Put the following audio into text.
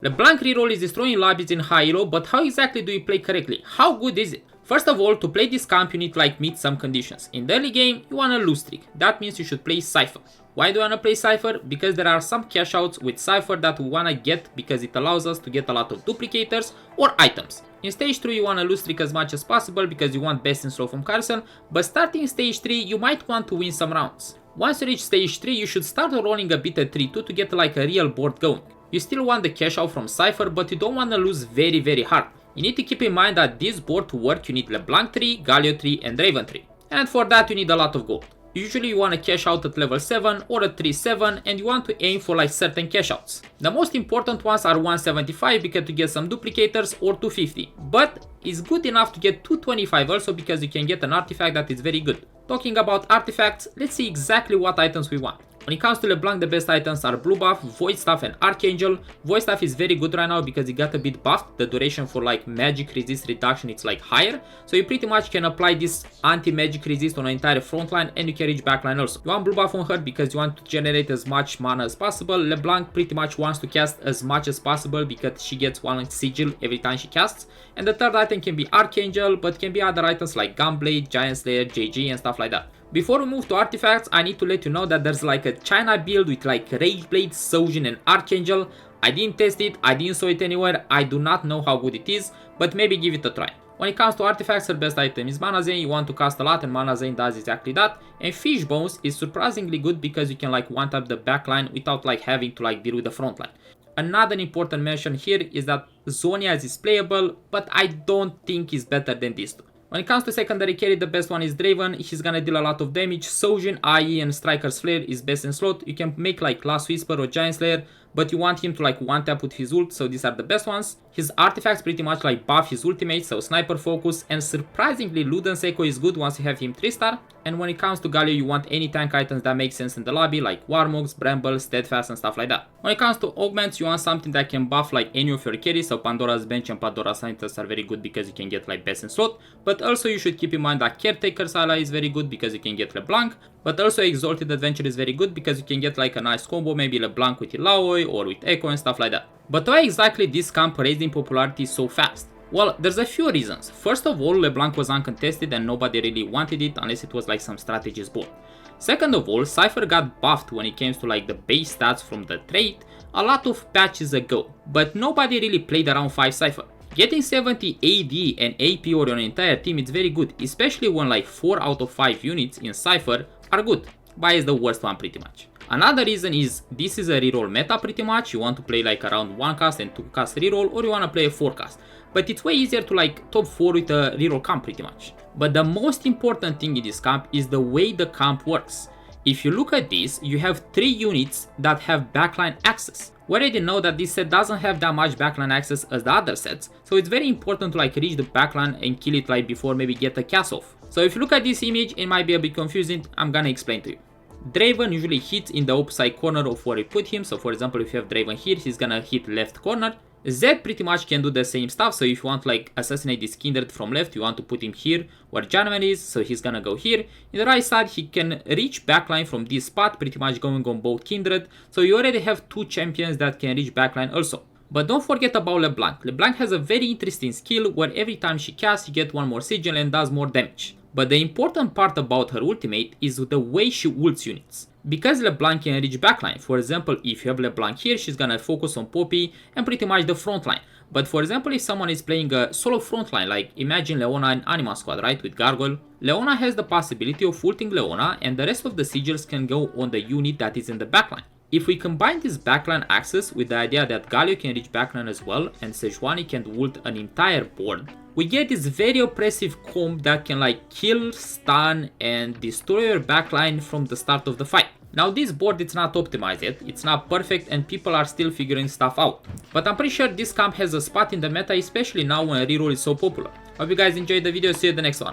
LeBlanc reroll is destroying lobbies in high elo, but how exactly do you play correctly? How good is it? First of all, to play this camp you need to meet some conditions. In the early game, you want a lose streak. That means you should play Cypher. Why do I want to play Cypher? Because there are some cash outs with Cypher that we want to get because it allows us to get a lot of duplicators or items. In stage 3 you want to lose streak as much as possible because you want best in slow from Carson, but starting stage 3 you might want to win some rounds. Once you reach stage 3 you should start rolling a bit at 3-2 to get a real board going. You still want the cash out from Cypher, but you don't want to lose very hard. You need to keep in mind that this board to work you need LeBlanc 3, Galio 3 and Draven 3. And for that you need a lot of gold. Usually you want to cash out at level 7 or at 3-7 and you want to aim for certain cash outs. The most important ones are 175 because to get some duplicators or 250. But it's good enough to get 225 also because you can get an artifact that is very good. Talking about artifacts, let's see exactly what items we want. When it comes to LeBlanc, the best items are Blue Buff, Void Staff and Archangel. Void Staff is very good right now because it got a bit buffed. The duration for magic resist reduction it's higher. So you pretty much can apply this anti-magic resist on an entire front line and you can reach backline also. You want Blue Buff on her because you want to generate as much mana as possible. LeBlanc pretty much wants to cast as much as possible because she gets one sigil every time she casts. And the third item can be Archangel, but can be other items like Gunblade, Giant Slayer, JG and stuff like that. Before we move to artifacts, I need to let you know that there's a China build with Rageblade, Sojin and Archangel. I didn't test it, I didn't saw it anywhere, I do not know how good it is, but maybe give it a try. When it comes to artifacts, her best item is Mana Zane. You want to cast a lot and Mana Zane does exactly that. And Fish Bones is surprisingly good because you can one-tap the backline without having to deal with the front line. Another important mention here is that Zhonya's is playable, but I don't think it's better than these two. When it comes to secondary carry, the best one is Draven. He's gonna deal a lot of damage. Sojin, IE and Striker's Flare is best in slot. You can make Last Whisper or Giant Slayer, but you want him to one tap with his ult, so these are the best ones. His artifacts pretty much buff his ultimate, so Sniper Focus, and surprisingly Luden's Echo is good once you have him 3-star. And when it comes to Galio, you want any tank items that make sense in the lobby, like Warmogs, Bramble, Steadfast and stuff like that. When it comes to Augments, you want something that can buff any of your carries, so Pandora's Bench and Pandora's Scientist are very good because you can get best in slot. But also you should keep in mind that Caretaker's Ally is very good because you can get LeBlanc. But also Exalted Adventure is very good because you can get a nice combo, maybe LeBlanc with Illaoi or with Echo and stuff like that. But why exactly this camp raised in popularity so fast? Well, there's a few reasons. First of all, LeBlanc was uncontested and nobody really wanted it unless it was some strategist board. Second of all, Cypher got buffed when it came to the base stats from the trait a lot of patches ago, but nobody really played around 5 Cypher. Getting 70 AD and AP or your entire team is very good, especially when 4 out of 5 units in Cypher are good. But it's the worst one pretty much. Another reason is this is a reroll meta pretty much. You want to play around 1 cast and 2 cast reroll, or you want to play a 4 cast. But it's way easier to top 4 with a reroll camp pretty much. But the most important thing in this camp is the way the camp works. If you look at this, you have 3 units that have backline access. We already know that this set doesn't have that much backline access as the other sets, so it's very important to reach the backline and kill it before maybe get a cast off. So if you look at this image, it might be a bit confusing. I'm gonna explain to you. Draven usually hits in the opposite corner of where you put him, so for example if you have Draven here, he's gonna hit left corner. Zed pretty much can do the same stuff, so if you want assassinate this Kindred from left, you want to put him here where Jarvan is, so he's gonna go here. In the right side he can reach backline from this spot, pretty much going on both Kindred, so you already have 2 champions that can reach backline also. But don't forget about LeBlanc. LeBlanc has a very interesting skill where every time she casts you get 1 more sigil and does more damage. But the important part about her ultimate is the way she ults units. Because LeBlanc can reach backline, for example if you have LeBlanc here, she's gonna focus on Poppy and pretty much the front line. But for example if someone is playing a solo front line, imagine Leona in Anima Squad, right, with Gargoyle. Leona has the possibility of ulting Leona and the rest of the sigils can go on the unit that is in the backline. If we combine this backline access with the idea that Galio can reach backline as well and Sejuani can ult an entire board, we get this very oppressive comp that can kill, stun and destroy your backline from the start of the fight. Now this board it's not optimized yet, it's not perfect and people are still figuring stuff out. But I'm pretty sure this camp has a spot in the meta, especially now when reroll is so popular. Hope you guys enjoyed the video, see you in the next one.